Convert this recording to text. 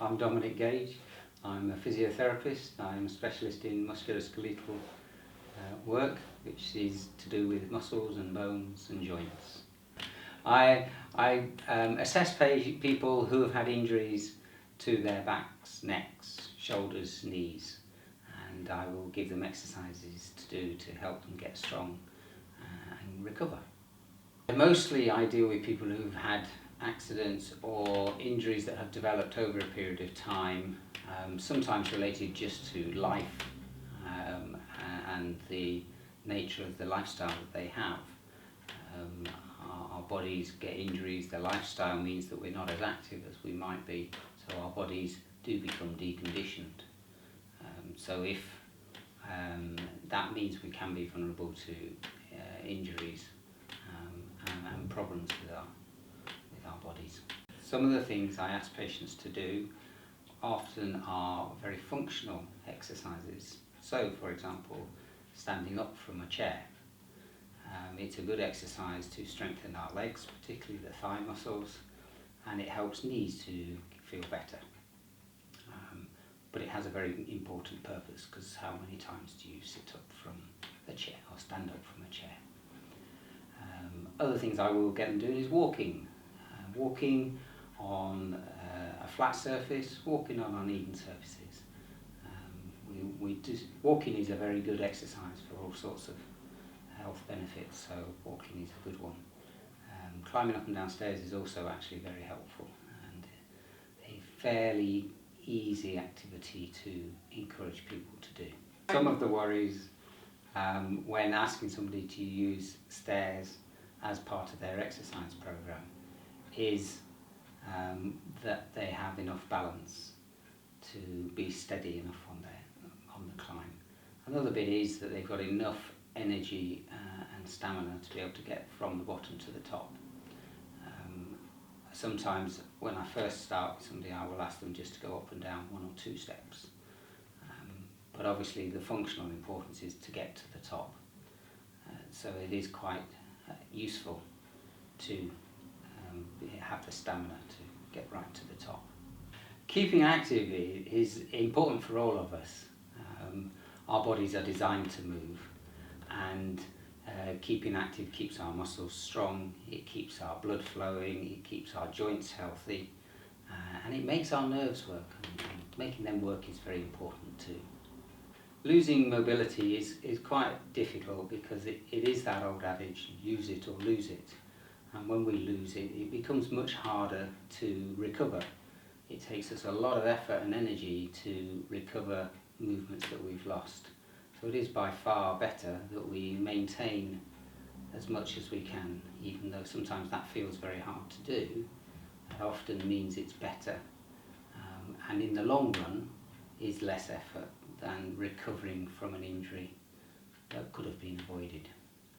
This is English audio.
I'm Dominic Gage. I'm a physiotherapist. I'm a specialist in musculoskeletal work, which is to do with muscles and bones and joints. I assess people who have had injuries to their backs, necks, shoulders, knees, and I will give them exercises to do to help them get strong and recover. Mostly I deal with people who've had accidents or injuries that have developed over a period of time, sometimes related just to life and the nature of the lifestyle that they have. Our bodies get injuries, the lifestyle means that we're not as active as we might be, so our bodies do become deconditioned. So if that means we can be vulnerable to injuries and problems with our bodies. Some of the things I ask patients to do often are very functional exercises. So, for example, standing up from a chair. It's a good exercise to strengthen our legs, particularly the thigh muscles, and it helps knees to feel better. But it has a very important purpose, because how many times do you sit up from a chair or stand up from a chair? Other things I will get them doing is walking. Walking on a flat surface, walking on uneven surfaces. Walking is a very good exercise for all sorts of health benefits, so walking is a good one. Climbing up and down stairs is also actually very helpful and a fairly easy activity to encourage people to do. Some of the worries when asking somebody to use stairs as part of their exercise program is that they have enough balance to be steady enough on the climb. Another bit is that they've got enough energy and stamina to be able to get from the bottom to the top. Sometimes when I first start with somebody, I will ask them just to go up and down 1 or 2 steps. But obviously the functional importance is to get to the top. So it is quite useful to have the stamina to get right to the top. Keeping active is important for all of us. Our bodies are designed to move, and keeping active keeps our muscles strong, it keeps our blood flowing, it keeps our joints healthy, and it makes our nerves work, and making them work is very important too. Losing mobility is quite difficult because it is that old adage, use it or lose it. And when we lose it, it becomes much harder to recover. It takes us a lot of effort and energy to recover movements that we've lost. So it is by far better that we maintain as much as we can, even though sometimes that feels very hard to do. That often means it's better, and in the long run is less effort than recovering from an injury that could have been avoided.